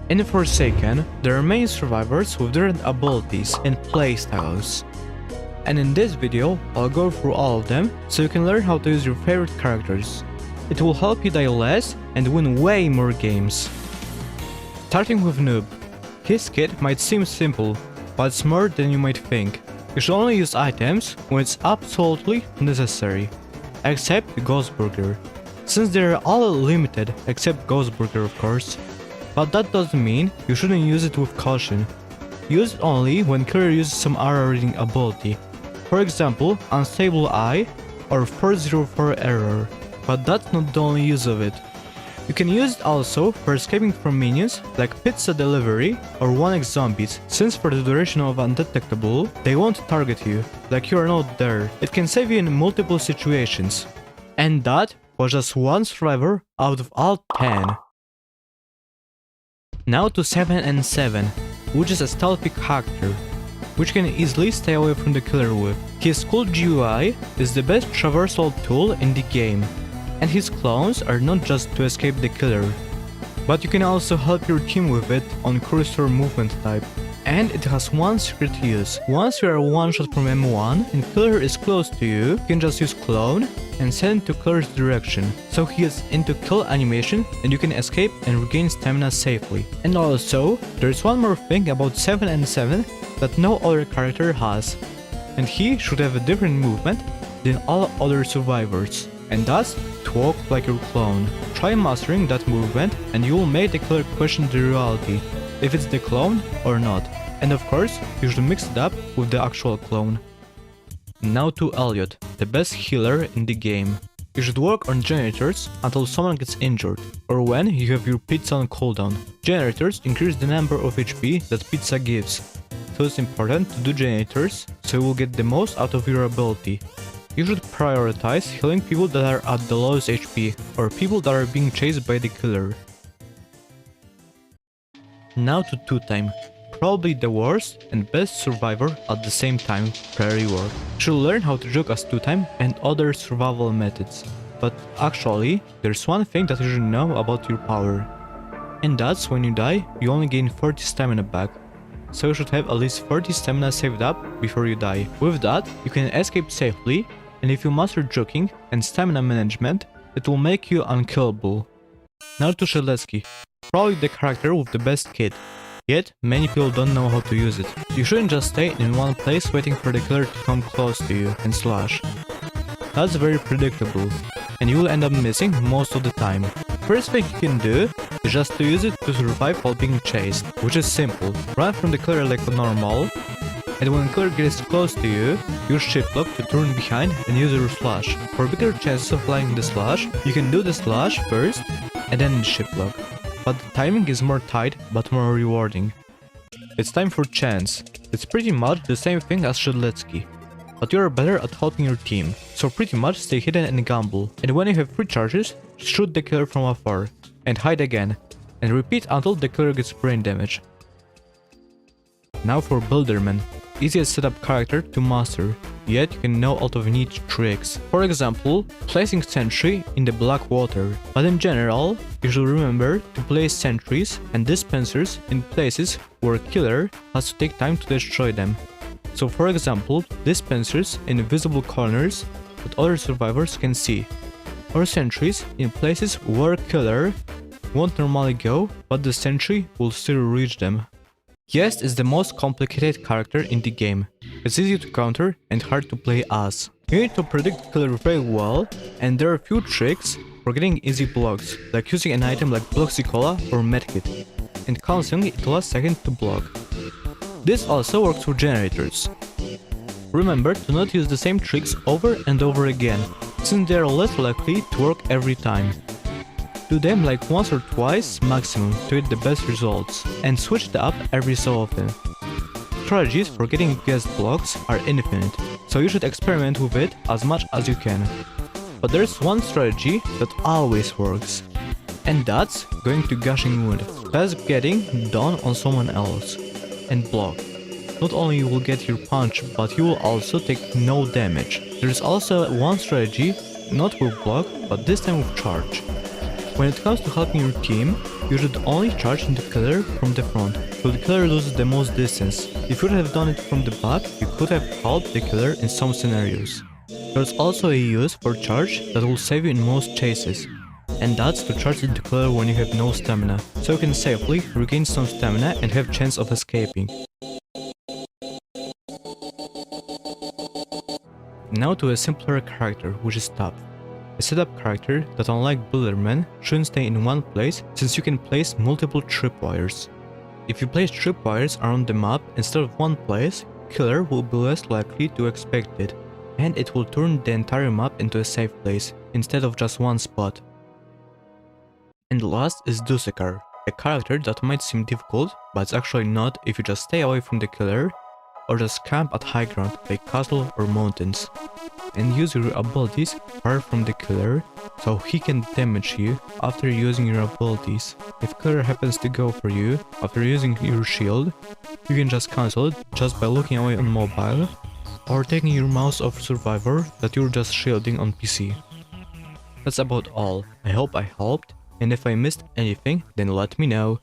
In Forsaken, there are many survivors with different abilities and playstyles. And in this video, I'll go through all of them so you can learn how to use your favorite characters. It will help you die less and win way more games. Starting with Noob. His kit might seem simple, but it's more than you might think. You should only use items when it's absolutely necessary. Except Ghostburger, since they're all limited except Ghostburger of course. But that doesn't mean you shouldn't use it with caution. Use it only when killer uses some aura reading ability. For example, Unstable Eye or 404 Error. But that's not the only use of it. You can use it also for escaping from minions like Pizza Delivery or 1x Zombies, since for the duration of Undetectable, they won't target you, like you are not there. It can save you in multiple situations. And that was just one survivor out of all 10. Now to 7 and 7, which is a stealthy character, which can easily stay away from the killer with. His cool GUI is the best traversal tool in the game. And his clones are not just to escape the killer, but you can also help your team with it on cursor movement type. And it has one secret use. Once you are one shot from M1 and killer is close to you, you can just use clone and send to killer's direction, so he is into kill animation and you can escape and regain stamina safely. And also, there's one more thing about 7 and 7 that no other character has, and he should have a different movement than all other survivors. And that's to walk like your clone. Try mastering that movement and you will make the killer question the reality, if it's the clone or not. And of course, you should mix it up with the actual clone. Now to Elliot, the best healer in the game. You should work on generators until someone gets injured, or when you have your pizza on cooldown. Generators increase the number of HP that pizza gives, so it's important to do generators so you will get the most out of your ability. You should prioritize healing people that are at the lowest HP, or people that are being chased by the killer. Now to 2-time, probably the worst and best survivor at the same time, Prairie War. You should learn how to joke as 2-time and other survival methods. But actually, there's one thing that you should know about your power. And that's when you die, you only gain 40 stamina back. So you should have at least 40 stamina saved up before you die. With that, you can escape safely, and if you master joking and stamina management, it will make you unkillable. Now to Strzelecki, probably the character with the best kit, yet many people don't know how to use it. You shouldn't just stay in one place waiting for the killer to come close to you and slash. That's very predictable, and you will end up missing most of the time. First thing you can do is just to use it to survive while being chased, which is simple. Run from the killer like normal, and when the killer gets close to you, use shift lock to turn behind and use your slash. For bigger chances of flying the slash, you can do the slash first and then shift lock, but the timing is more tight but more rewarding. It's time for chance. It's pretty much the same thing as Strzelecki, but you are better at helping your team, so pretty much stay hidden and gamble. And when you have 3 charges, shoot the killer from afar, and hide again, and repeat until the killer gets brain damage. Now for Builderman, easiest setup character to master, yet you can know a lot of neat tricks. For example, placing sentry in the black water. But in general, you should remember to place sentries and dispensers in places where killer has to take time to destroy them. So for example, dispensers in visible corners that other survivors can see, or sentries in places where killer won't normally go, but the sentry will still reach them. Jest is the most complicated character in the game. It's easy to counter and hard to play as. You need to predict killer very well, and there are a few tricks for getting easy blocks, like using an item like Bloxicola or Medkit, and cancelling it last second to block. This also works for generators. Remember to not use the same tricks over and over again, since they are less likely to work every time. Do them like once or twice maximum to get the best results, and switch it up every so often. Strategies for getting guest blocks are infinite, so you should experiment with it as much as you can. But there's one strategy that always works, and that's going to Gushing Wound. That's getting down on someone else and block. Not only you will get your punch, but you will also take no damage. There's also one strategy, not with block, but this time with charge. When it comes to helping your team, You should only charge into killer from the front, so the killer loses the most distance. If you would have done it from the back, you could have helped the killer in some scenarios. There's also a use for charge that will save you in most chases, and that's to charge into killer when you have no stamina, so you can safely regain some stamina and have chance of escaping. Now to a simpler character, which is Top. A setup character that, unlike Builderman, shouldn't stay in one place since you can place multiple tripwires. If you place tripwires around the map instead of one place, killer will be less likely to expect it, and it will turn the entire map into a safe place instead of just one spot. And last is Dusekar, a character that might seem difficult, but it's actually not if you just stay away from the killer or just camp at high ground like castle or mountains, and use your abilities far from the killer so he can damage you after using your abilities. If killer happens to go for you after using your shield, you can just cancel it just by looking away on mobile or taking your mouse off survivor that you're just shielding on PC. That's about all. I hope I helped, and if I missed anything then let me know.